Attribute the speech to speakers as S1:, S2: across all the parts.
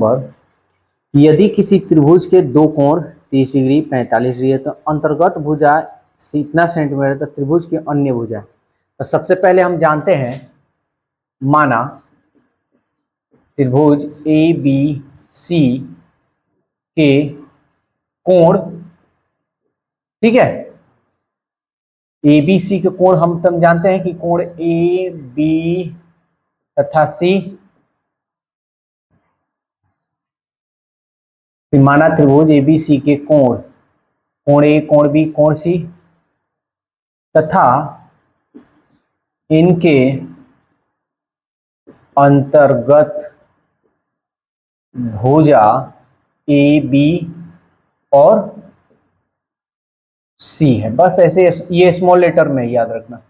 S1: Number, यदि किसी त्रिभुज के दो कोण 30 डिग्री 45 डिग्री है तो अंतर्गत भुजा इतना सेंटीमीटर तो त्रिभुज की अन्य भुजा। तो सबसे पहले हम जानते हैं, माना त्रिभुज ए बी सी के कोण, ठीक है, ए बी सी के कोण हम तब जानते हैं कि कोण ए बी तथा सी, माना त्रिभुज ए बी सी के कोण, कोण ए कोण बी कोण सी तथा इनके अंतर्गत भुजा ए बी और सी है। बस ऐसे, ये स्मॉल लेटर में याद रखना,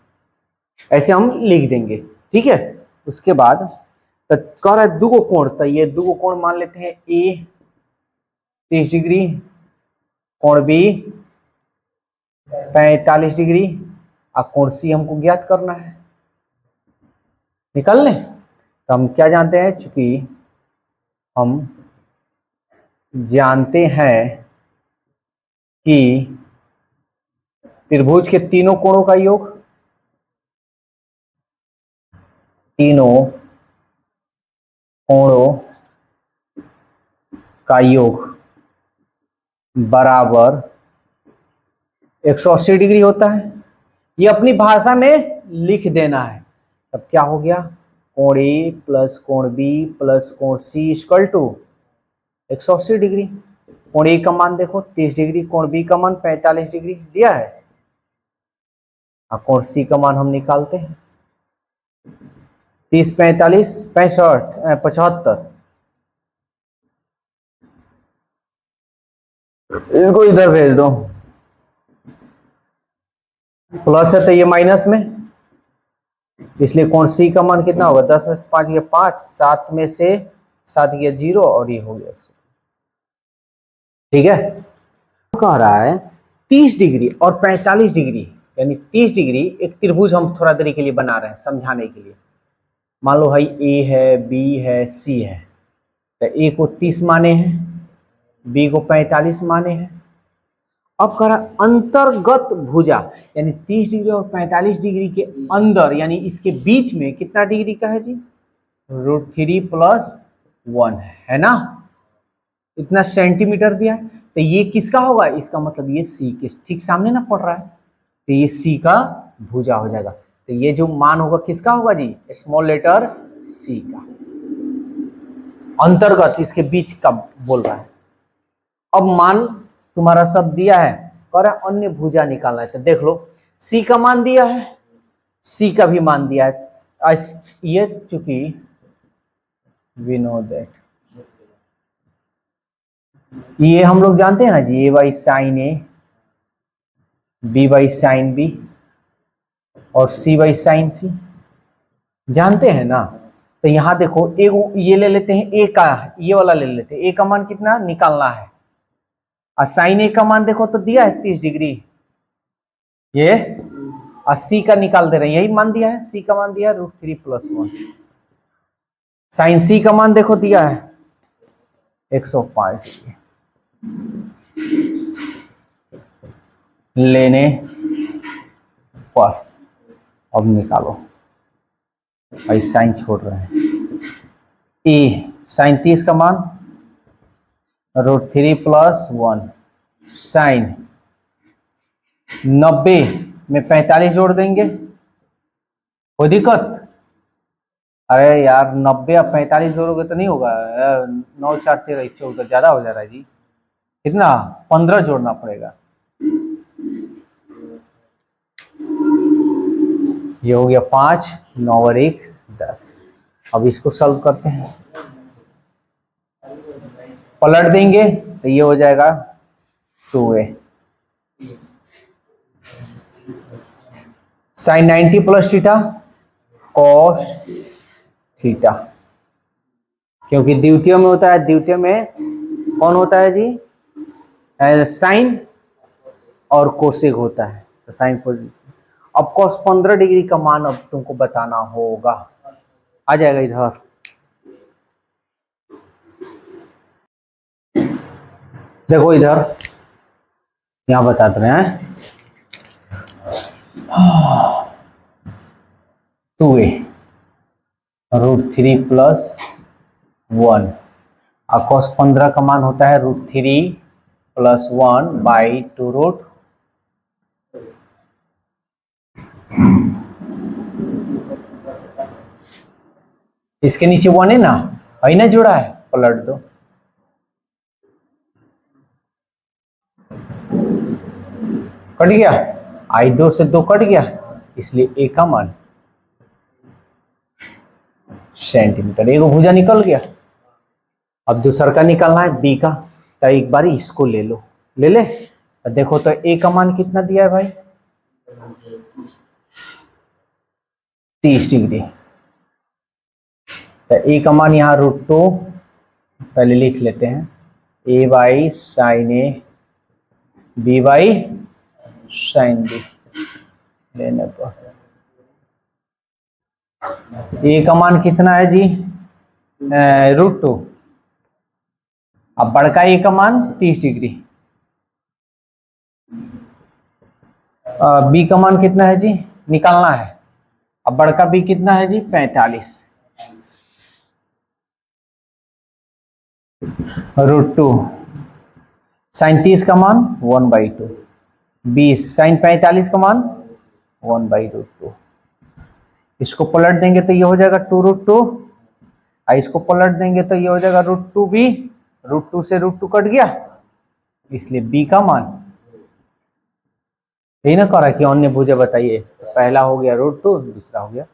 S1: ऐसे हम लिख देंगे, ठीक है। उसके बाद तो कह रहा है दुगो कोण, तो ये दुगो कोण मान लेते हैं, ए 30 डिग्री, कोण बी 45 डिग्री, और कोण सी हमको ज्ञात करना है, निकाल लें। तो हम क्या जानते हैं, चूंकि हम जानते हैं कि त्रिभुज के तीनों कोणों का योग, तीनों कोणों का योग बराबर 180 डिग्री होता है। ये अपनी भाषा में लिख देना है। तब क्या हो गया, कोण ए प्लस कोण बी प्लस कोण सी इक्वल टू 180 डिग्री। कोण ए का मान देखो 30 डिग्री, कोण बी का मान 45 डिग्री दिया है, और कोण सी का मान हम निकालते हैं 30 45 65 75। इसको इधर भेज दो, प्लस है तो ये माइनस में, इसलिए कोण सी का मान कितना होगा, 10 में से 5 गया 5, 7 में से 7 गया 0, और ये हो गया 100, ठीक है। कह रहा है 30 डिग्री और 45 डिग्री, यानी 30 डिग्री एक त्रिभुज हम थोड़ा देरी के लिए बना रहे हैं समझाने के लिए। मान लो भाई ए है, बी है, सी है, तो ए को 30 माने हैं, बी को 45 माने हैं। अब कह रहा अंतर्गत भुजा, यानी 30 डिग्री और 45 डिग्री के अंदर, यानी इसके बीच में कितना डिग्री का है जी, √3 + 1 है ना, इतना सेंटीमीटर दिया है। तो ये किसका होगा, इसका मतलब ये सी के ठीक सामने ना पड़ रहा है, तो ये सी का भुजा हो जाएगा। तो ये जो मान होगा किसका होगा जी, स्मॉल लेटर सी का, अंतर्गत इसके बीच का बोल रहा है। अब मान तुम्हारा सब दिया है, कह रहा अन्य भुजा निकालना है, तो देख लो सी का मान दिया है, सी का भी मान दिया है। ये चूंकि वी नो दैट, ये हम लोग जानते हैं ना जी, A by sine A, B by sine B और सी बाई साइन सी, जानते हैं ना। तो यहां देखो ये ले लेते हैं, ए का ये वाला ले लेते हैं, ए का मान कितना निकालना है, और साइन ए का मान देखो तो दिया है 30 डिग्री, ये और सी का निकाल दे रहे हैं, यही मान दिया है, सी का मान दिया है √3 + 1। साइन सी का मान देखो दिया है 105 डिग्री, लेने पर अब निकालो, भाई साइन छोड़ रहे हैं, ए साइन 30 का मान √3 + 1, साइन 90 में 45 जोड़ देंगे, कोई दिक्कत, अरे यार 90 और 45 जोड़ोगे तो नहीं होगा, 9 4 13 14 ज्यादा हो जा रहा है जी, कितना 15 जोड़ना पड़ेगा, ये हो गया 5, 9 और 1 10। अब इसको सॉल्व करते हैं, पलट देंगे तो ये हो जाएगा 2a, sign 90 + theta cos theta, क्योंकि द्वितीय में होता है, द्वितीय में कौन होता है जी, साइन और कोसेक होता है, तो साइन को अब cos 15 डिग्री का मान अब तुमको बताना होगा, आ जाएगा इधर, देखो इधर यहां बताते रहे हैं 2a √3 प्लस 1 और cos 15 का मान होता है √3 प्लस 1 बाई 2 इसके नीचे 1 है ना जुड़ा है, पलट दो। कट गया, I2 से 2 कट गया, इसलिए a का मान सेंटीमीटर। एक भुजा निकल गया। अब दूसरा का निकालना है b का, तो एक बार इसको ले लो, ले ले। देखो तो a का मान कितना दिया है भाई, 30 डिग्री। तो a का मान यहाँ √2 पहले लिख लेते हैं, a by sine A b by sine B लेने पर a का मान कितना है जी, √2। अब बड़का a का मान 30 डिग्री, b का मान कितना है जी निकालना है। अब बड़का b कितना है जी 45 √2 साइन 30 का मान 1/2, 20 साइन 45 का मान 1/√2। इसको पलट देंगे तो ये हो जाएगा 2√2, और इसको पलट देंगे तो ये हो जाएगा √2b, √2 से √2 कट गया, इसलिए b का मान यही ना करा कि अन्य भुजा बताइए। पहला हो गया √2, दूसरा हो गया